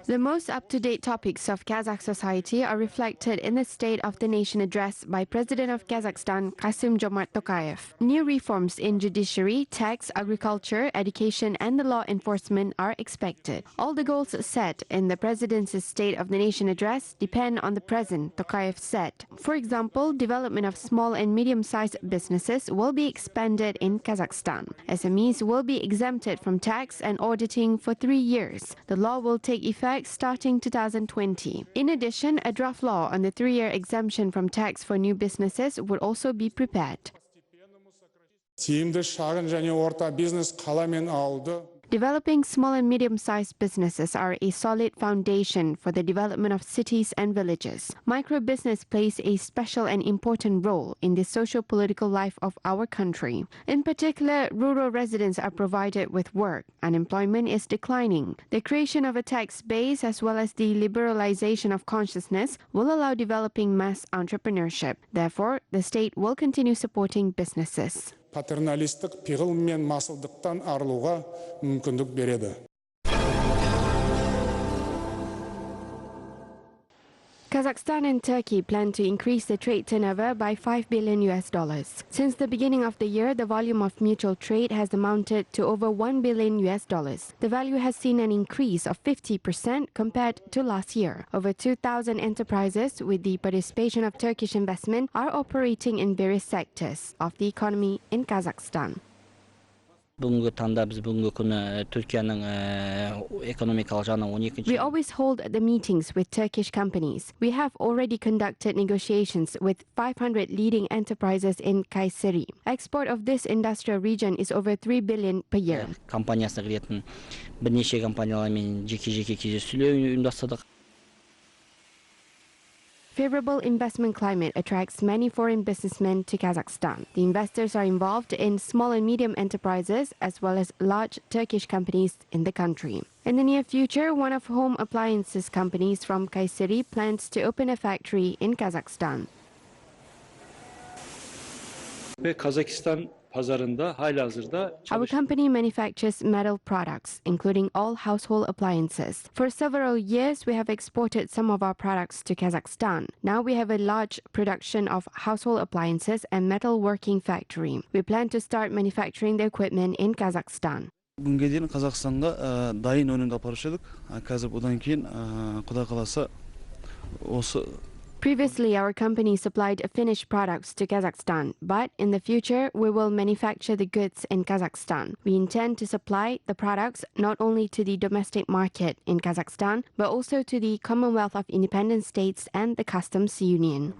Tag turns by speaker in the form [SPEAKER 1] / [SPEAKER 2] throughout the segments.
[SPEAKER 1] The most up-to-date topics of Kazakh society are reflected in the State of the Nation address by President of Kazakhstan, Kassym-Jomart Tokayev. New reforms in judiciary, tax, agriculture, education and the law enforcement are expected. All the goals set in the President's State of the Nation address depend on the present, Tokayev said. For example, development of small and medium-sized businesses will be expanded in Kazakhstan. SMEs will be exempted from tax and auditing for 3 years. The law will take effect starting 2020. In addition, a draft law on the 3-year exemption from tax for new businesses would also be prepared. Developing small and medium-sized businesses are a solid foundation for the development of cities and villages. Micro-business plays a special and important role in the socio-political life of our country. In particular, rural residents are provided with work. Unemployment is declining. The creation of a tax base as well as the liberalization of consciousness will allow developing mass entrepreneurship. Therefore, the state will continue supporting businesses.
[SPEAKER 2] Патерналистік пиғыл мен масылдықтан арылуға мүмкіндік береді.
[SPEAKER 1] Kazakhstan and Turkey plan to increase the trade turnover by $5 billion. Since the beginning of the year, the volume of mutual trade has amounted to over $1 billion. The value has seen an increase of 50% compared to last year. Over 2,000 enterprises with the participation of Turkish investment are operating in various sectors of the economy in Kazakhstan.
[SPEAKER 3] We always
[SPEAKER 1] hold the meetings with Turkish companies. We have already conducted negotiations with 500 leading enterprises in Kayseri. Export of this industrial region is over 3 billion per year. Favorable investment climate attracts many foreign businessmen to Kazakhstan. The investors are involved in small and medium enterprises as well as large Turkish companies in the country. In the near future, one of home appliances companies from Kayseri plans to open a factory in Kazakhstan. Our company manufactures metal products, including all household appliances. For several years, we have exported some of our products to Kazakhstan. Now we have a large production of household appliances and metal working factory. We plan to start manufacturing the equipment in Kazakhstan. Previously, our company supplied finished products to Kazakhstan, but in the future, we will manufacture the goods in Kazakhstan. We intend to supply the products not only to the domestic market in Kazakhstan, but also to the Commonwealth of Independent States and the Customs Union.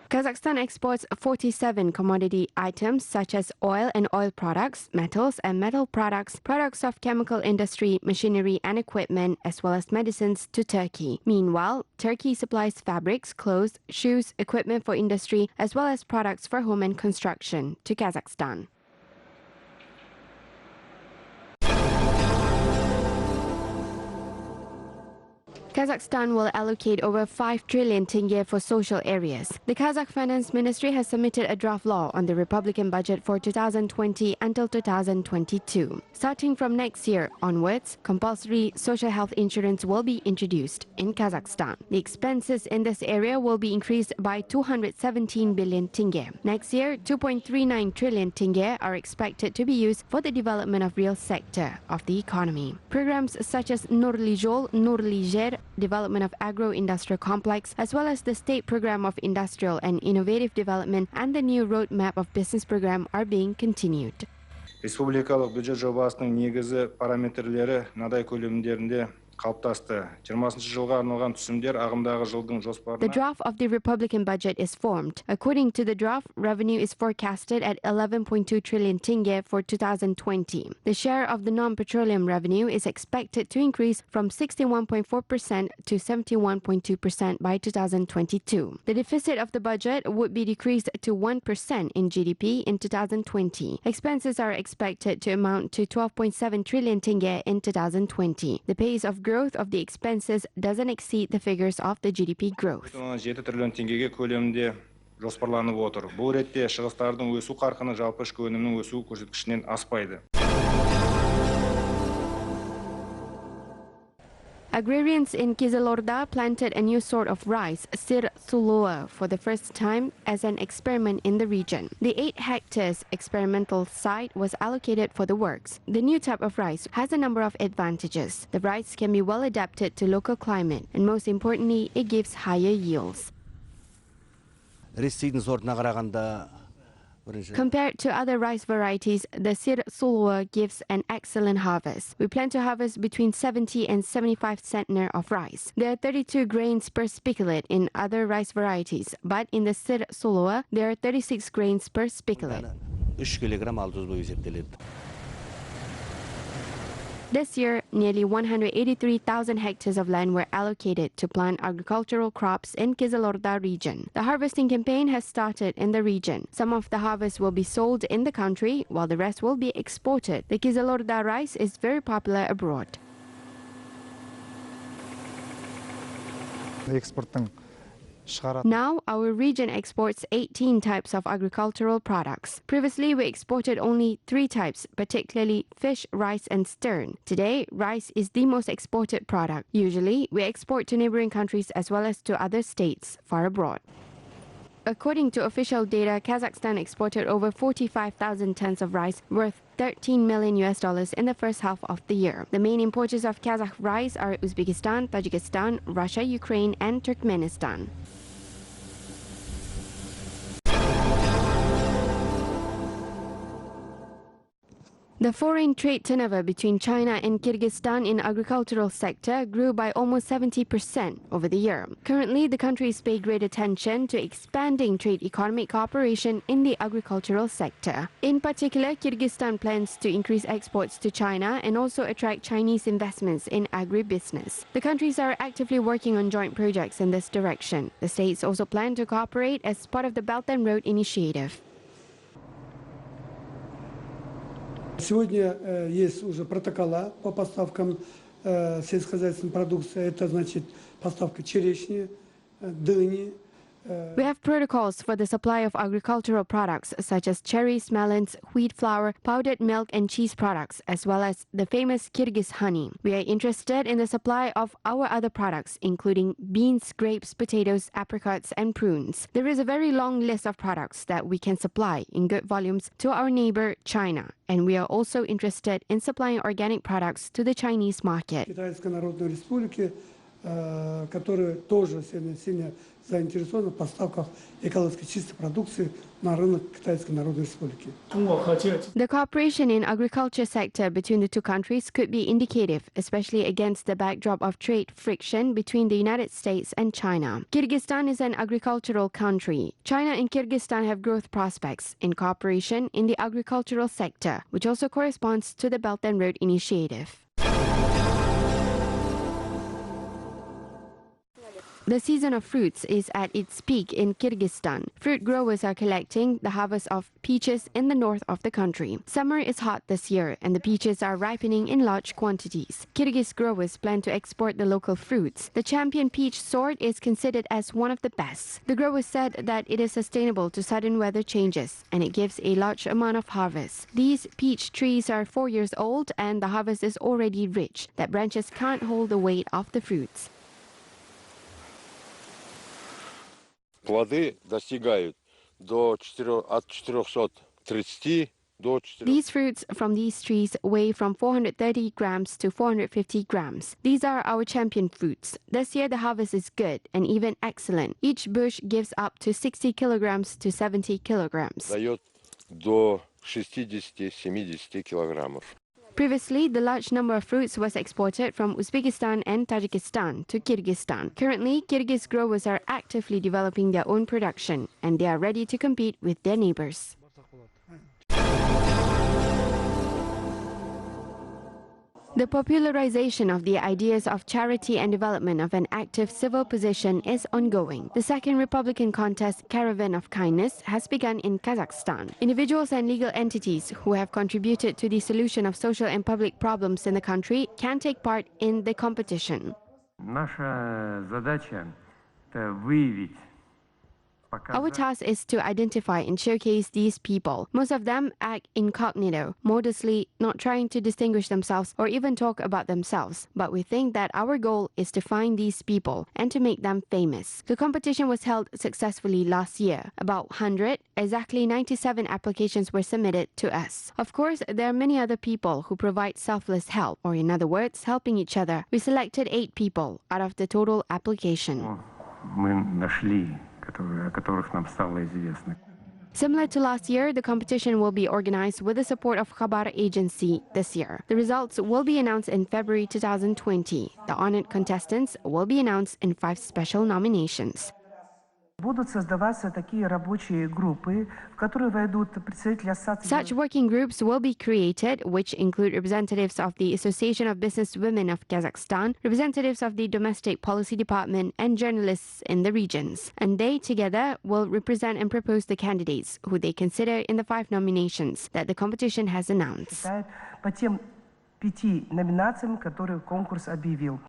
[SPEAKER 1] Kazakhstan exports 47 commodity items such as oil and oil products, metals and metal products, products of chemical industry, machinery and equipment, as well as medicines to Turkey. Meanwhile, Turkey supplies fabrics, clothes, shoes, equipment for industry, as well as products for home and construction to Kazakhstan. Kazakhstan will allocate over 5 trillion tenge for social areas. The Kazakh Finance Ministry has submitted a draft law on the Republican budget for 2020 until 2022. Starting from next year onwards, compulsory social health insurance will be introduced in Kazakhstan. The expenses in this area will be increased by 217 billion tenge. Next year, 2.39 trillion tenge are expected to be used for the development of real sector of the economy. Programs such as Nurli Jol, Nurli Jer, development of agro-industrial complex, as well as the state program of industrial and innovative development and the new roadmap of business program are being continued.
[SPEAKER 4] Республикалық бюджет жобасының негізі параметрлері мынадай көлемдерінде қалыптасты. 20 жылға арналған түсімдер ағымдағы жылдың жоспарына.
[SPEAKER 1] The draft of the Republican budget is formed. According to the draft, revenue is forecasted at 11.2 trillion tenge for 2020. The share of the non-petroleum revenue is expected to increase from 61.4% to 71.2% by 2022. The deficit of the budget would be decreased to 1% in GDP in 2020. Expenses are expected to amount to 12.7 trillion tenge in 2020. The pace of growth of the expenses doesn't exceed the figures of the GDP growth.
[SPEAKER 4] 7 trillion теңгеге көлемінде жоспарланып отыр. Бұл ретте шығыстардың өсу қарқыны жалпы ішкі өнімнің өсу көрсеткішінен аспайды.
[SPEAKER 1] Agrarians in Kizilorda planted a new sort of rice, Sir Sulua, for the first time as an experiment in the region. The 8 hectares experimental site was allocated for the works. The new type of rice has a number of advantages. The rice can be well adapted to local climate, and most importantly, it gives higher yields. Compared to other rice varieties, the Sir Sulua gives an excellent harvest. We plan to harvest between 70 and 75 centner of rice. There are 32 grains per spiculate in other rice varieties, but in the Sir Sulua, there are 36 grains per spiculate. This year, nearly 183,000 hectares of land were allocated to plant agricultural crops in Kizilorda region. The harvesting campaign has started in the region. Some of the harvest will be sold in the country, while the rest will be exported. The Kizilorda rice is very popular abroad. Now, our region exports 18 types of agricultural products. Previously, we exported only 3 types, particularly fish, rice and stern. Today, rice is the most exported product. Usually, we export to neighboring countries as well as to other states far abroad. According to official data, Kazakhstan exported over 45,000 tons of rice worth $13 million in the first half of the year. The main importers of Kazakh rice are Uzbekistan, Tajikistan, Russia, Ukraine and Turkmenistan. The foreign trade turnover between China and Kyrgyzstan in agricultural sector grew by almost 70% over the year. Currently, the countries pay great attention to expanding trade economic cooperation in the agricultural sector. In particular, Kyrgyzstan plans to increase exports to China and also attract Chinese investments in agribusiness. The countries are actively working on joint projects in this direction. The states also plan to cooperate as part of the Belt and Road Initiative.
[SPEAKER 5] Сегодня есть уже протокола по поставкам сельскохозяйственной продукции. Это значит поставка черешни, дыни.
[SPEAKER 1] We have protocols for the supply of agricultural products such as cherries, melons, wheat flour, powdered milk and cheese products, as well as the famous Kyrgyz honey. We are interested in the supply of our other products, including beans, grapes, potatoes, apricots and prunes. There is a very long list of products that we can supply in good volumes to our neighbor China, and we are also interested in supplying organic products to the Chinese market.
[SPEAKER 5] Китайской Народной Республики, которые тоже сильно заинтересованы в поставках экологически чистой продукции на рынок Китайской Народной Республики.
[SPEAKER 1] The cooperation in agriculture sector between the two countries could be indicative, especially against the backdrop of trade friction between the United States and China. Kyrgyzstan is an agricultural country. China and Kyrgyzstan have growth prospects in cooperation in the agricultural sector, which also corresponds to the Belt and Road Initiative. The season of fruits is at its peak in Kyrgyzstan. Fruit growers are collecting the harvest of peaches in the north of the country. Summer is hot this year and the peaches are ripening in large quantities. Kyrgyz growers plan to export the local fruits. The champion peach sort is considered as one of the best. The growers said that it is sustainable to sudden weather changes and it gives a large amount of harvest. These peach trees are 4 years old and the harvest is already rich, that branches can't hold the weight of the fruits.
[SPEAKER 6] Плоды достигают от 430 до 400.
[SPEAKER 1] These fruits from these trees weigh from 430 grams to 450 grams. These are our champion fruits. This year the harvest is good and even excellent. Each bush gives up to 60 kilograms to 70 kilograms.
[SPEAKER 6] Дает до 60-70 килограммов.
[SPEAKER 1] Previously, the large number of fruits was exported from Uzbekistan and Tajikistan to Kyrgyzstan. Currently, Kyrgyz growers are actively developing their own production and they are ready to compete with their neighbors. The popularization of the ideas of charity and development of an active civil position is ongoing. The second Republican contest, Caravan of Kindness, has begun in Kazakhstan. Individuals and legal entities who have contributed to the solution of social and public problems in the country can take part in the competition.
[SPEAKER 7] Наша задача – это выявить
[SPEAKER 1] Our task is to identify and showcase these people. Most of them act incognito, modestly, not trying to distinguish themselves or even talk about themselves. But we think that our goal is to find these people and to make them famous. The competition was held successfully last year. About 100, exactly 97 applications were submitted to us. Of course, there are many other people who provide selfless help, or in other words, helping each other. We selected 8 people out of the total application. Similar to last year, the competition will be organized with the support of Khabar agency this year. The results will be announced in February 2020. The honored contestants will be announced in 5 special nominations.
[SPEAKER 7] Будут создаваться такие рабочие группы, в которые войдут представители ассоциации.
[SPEAKER 1] Such working groups will be created, which include representatives of the Association of Businesswomen of Kazakhstan, representatives of the Domestic Policy Department, and journalists in the regions. And they together will represent and propose the candidates who they consider in the 5 nominations that the competition has announced.
[SPEAKER 7] По тем 5 номинациям, которые конкурс объявил.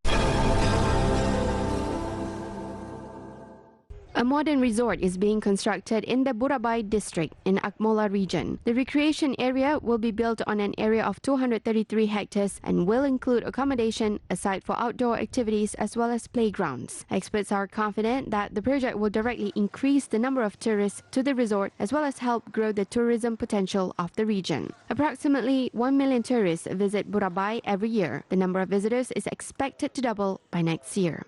[SPEAKER 1] A modern resort is being constructed in the Burabai district in Akmola region. The recreation area will be built on an area of 233 hectares and will include accommodation, a site for outdoor activities as well as playgrounds. Experts are confident that the project will directly increase the number of tourists to the resort as well as help grow the tourism potential of the region. Approximately 1 million tourists visit Burabai every year. The number of visitors is expected to double by next year.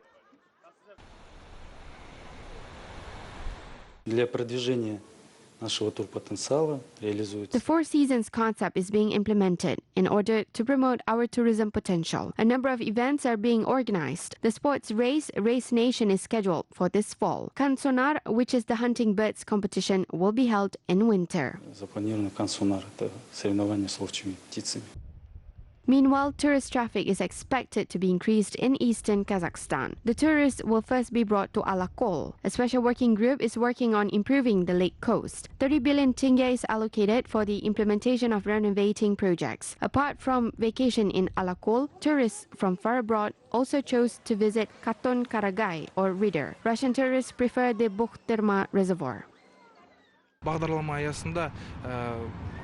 [SPEAKER 3] Для продвижения нашего турпотенциала реализуется.
[SPEAKER 1] The 4 seasons concept is being implemented in order to promote our tourism potential. A number of events are being organized. The sports race, Race Nation, is scheduled for this fall. Kansonar, which is the hunting birds competition, will be held in winter.
[SPEAKER 3] Запланировано Кансунар, это соревнования с ловчими птицами.
[SPEAKER 1] Meanwhile, tourist traffic is expected to be increased in eastern Kazakhstan. The tourists will first be brought to Alakol. A special working group is working on improving the lake coast. 30 billion tenge is allocated for the implementation of renovating projects. Apart from vacation in Alakol, tourists from far abroad also chose to visit Katon Karagai or Rider. Russian tourists prefer the Bukhterma reservoir.
[SPEAKER 8] бағдарлама аясында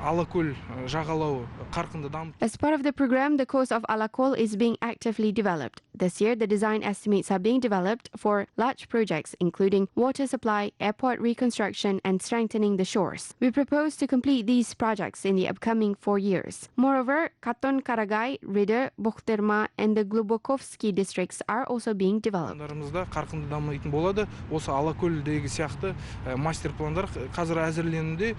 [SPEAKER 8] Алакөл жағалауы қарқынды дамып.
[SPEAKER 1] As part of the program, the coast of Alakol is being actively developed. This year, the design estimates are being developed for large projects including water supply, airport reconstruction, and strengthening the shores. We propose to complete these projects in the upcoming 4 years. Moreover, Katon Karagai, Rider, Bukhterma, and the Globokovsky districts are also being developed.
[SPEAKER 8] Қарқынды дамитын болады. Осы Алакөлдегі сияқты мастер пландар қазір әзірленуде.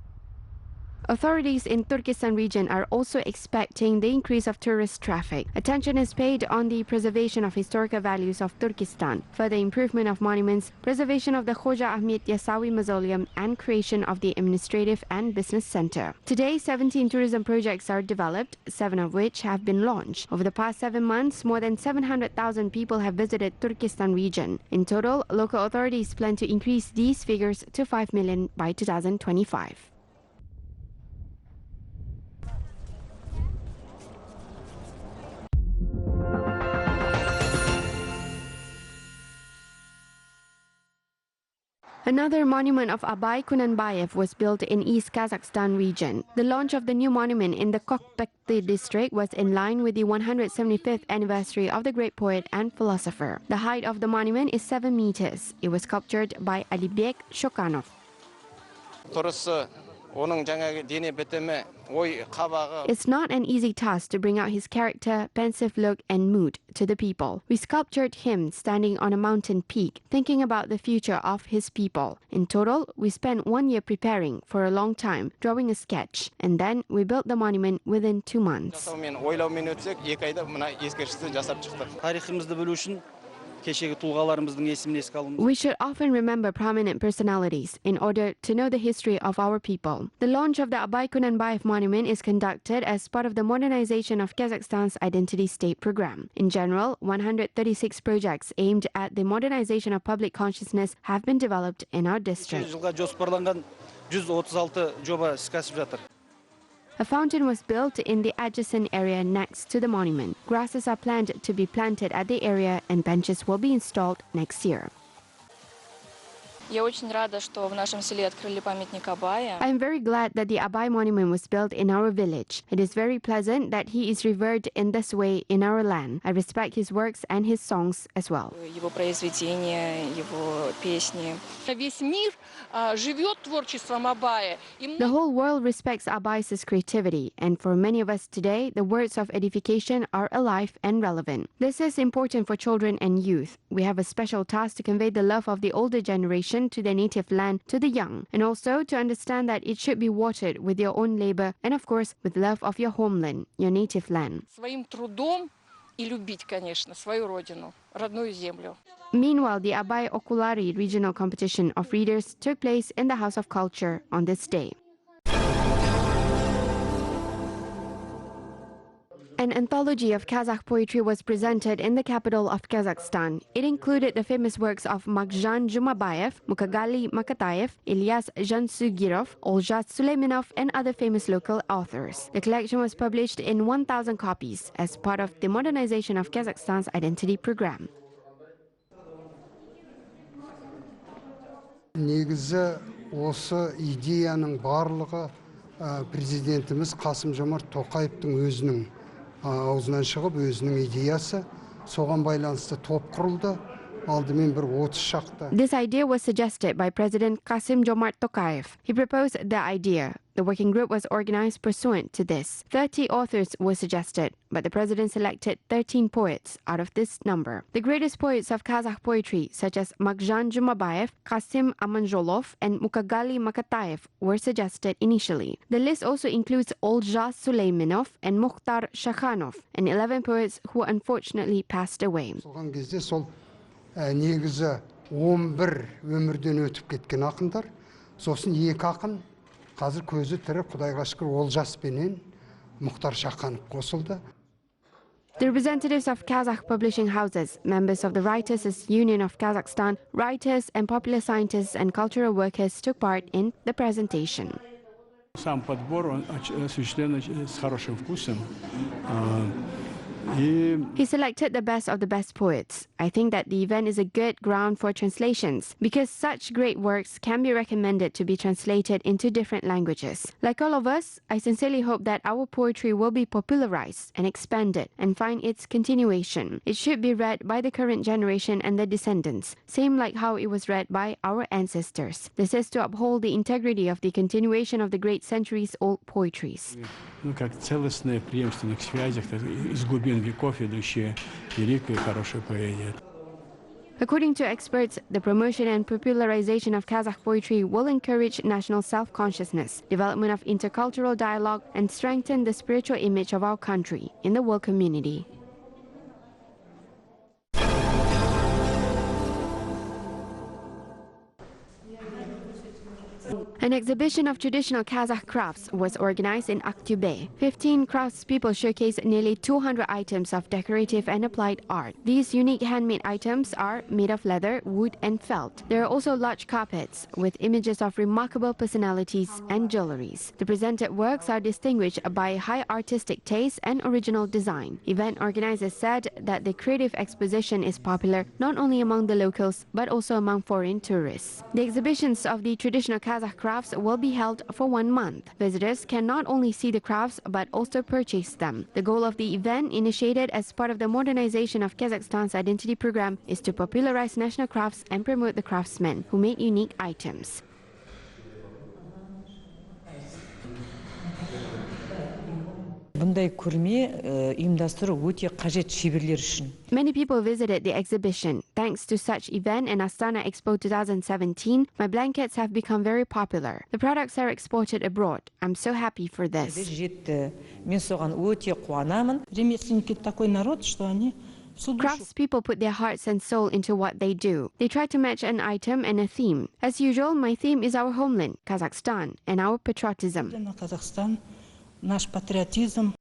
[SPEAKER 1] Authorities in Turkestan region are also expecting the increase of tourist traffic. Attention is paid on the preservation of historical values of Turkestan, further improvement of monuments, preservation of the Khoja Ahmet Yasawi Mausoleum, and creation of the administrative and business center. Today, 17 tourism projects are developed, 7 of which have been launched. Over the past 7 months, more than 700,000 people have visited Turkestan region. In total, local authorities plan to increase these figures to 5 million by 2025. Another monument of Abay Kunanbayev was built in East Kazakhstan region. The launch of the new monument in the Kokbekti district was in line with the 175th anniversary of the great poet and philosopher. The height of the monument is 7 meters. It was sculptured by Alibek Shokanov. It's not an easy task to bring out his character, pensive look, and mood to the people. We sculptured him standing on a mountain peak, thinking about the future of his people. In total, we spent 1 year preparing for a long time, drawing a sketch, and then we built the monument within 2 months. We should often remember prominent personalities in order to know the history of our people. The launch of the Abay Kunanbayev monument is conducted as part of the modernization of Kazakhstan's identity state program. In general, 136 projects aimed at the modernization of public consciousness have been developed in our district. A fountain was built in the adjacent area next to the monument. Grasses are planned to be planted at the area and benches will be installed next year.
[SPEAKER 9] Я очень рада, что в нашем селе открыли памятник Абая.
[SPEAKER 1] I am very glad that the Abai monument was built in our village. It is very pleasant that he is revered in this way in our land. I respect his works and his songs as well.
[SPEAKER 9] Его произведения, его песни.
[SPEAKER 10] Весь мир живет творчеством Абая.
[SPEAKER 1] The whole world respects Abai's creativity, and for many of us today, the words of edification are alive and relevant. This is important for children and youth. We have a special task to convey the love of the older generation to their native land to the young, and also to understand that it should be watered with your own labor and, of course, with love of your homeland, your native land.
[SPEAKER 10] Своим трудом и любить, конечно, свою родину, родную землю.
[SPEAKER 1] Meanwhile, the Abai Okulari Regional Competition of Readers took place in the House of Culture on this day. An anthology of Kazakh poetry was presented in the capital of Kazakhstan. It included the famous works of Makhjan Jumabayev, Mukagali Makatayev, Ilyas Jansugirov, Oljas Suleimanov, and other famous local authors. The collection was published in 1,000 copies as part of the modernization of Kazakhstan's identity program.
[SPEAKER 11] Негізі осы идеяның барлығы президентіміз Қасым-Жомарт Тоқаевтың өзінің аузынан шығып, өзінің идеясы, соған байланысты топ құрылды. Алдымен бір 30 шақты.
[SPEAKER 1] This idea was suggested by President Kasim-Jomart Tokayev. He proposed the idea. The working group was organized pursuant to this. 30 authors were suggested, but the president selected 13 poets out of this number. The greatest poets of Kazakh poetry, such as Makhjan Jumabayev, Kasim Amanjolov, and Mukagali Makatayev, were suggested initially. The list also includes Oljas Suleimanov and Mukhtar Shakhanov, and 11 poets who unfortunately passed away.
[SPEAKER 11] Негізі 11 өмірден өтіп кеткен ақындар, сосын 2 ақын қазір көзі тірі, Құдайға шүкір, Олжас пенен Мұхтар Шақанов қосылды.
[SPEAKER 1] The representatives of Kazakh publishing houses, members of the Writers' Union of Kazakhstan, writers and popular scientists and cultural workers took part in the presentation.
[SPEAKER 12] Сам подбор осуществлен с хорошим вкусом.
[SPEAKER 1] He selected the best of the best poets. I think that the event is a good ground for translations because such great works can be recommended to be translated into different languages. Like all of us, I sincerely hope that our poetry will be popularized and expanded and find its continuation. It should be read by the current generation and their descendants, same like how it was read by our ancestors. This is to uphold the integrity of the continuation of the great centuries-old poetries.
[SPEAKER 12] Как целостные преемственных связях из глубин веков идущие великая и хорошая поэзия.
[SPEAKER 1] According to experts, the promotion and popularization of Kazakh poetry will encourage national self-consciousness, development of intercultural dialogue, and strengthen the spiritual image of our country in the world community. An exhibition of traditional Kazakh crafts was organized in Aktobe. 15 craftspeople showcased nearly 200 items of decorative and applied art. These unique handmade items are made of leather, wood, and felt. There are also large carpets with images of remarkable personalities and jewelries. The presented works are distinguished by high artistic taste and original design. Event organizers said that the creative exposition is popular not only among the locals but also among foreign tourists. The exhibitions of the traditional Kazakh crafts will be held for 1 month. Visitors can not only see the crafts but also purchase them. The goal of the event, initiated as part of the modernization of Kazakhstan's identity program, is to popularize national crafts and promote the craftsmen who made unique items.
[SPEAKER 13] Bunday көрме ұйымдастыру өте қажет шеберлер үшін.
[SPEAKER 1] Many people visited the exhibition. Thanks to such event and Astana Expo 2017, my blankets have become very popular. The products are exported abroad. I'm so happy for this.
[SPEAKER 13] Мен соған өте қуанамын.
[SPEAKER 10] Ремесленники такой народ, что они
[SPEAKER 1] Craftspeople put their hearts and soul into what they do. They try to match an item and a theme. As usual, my theme is our homeland, Kazakhstan, and our patriotism.
[SPEAKER 10] Казахстан, наш патриотизм.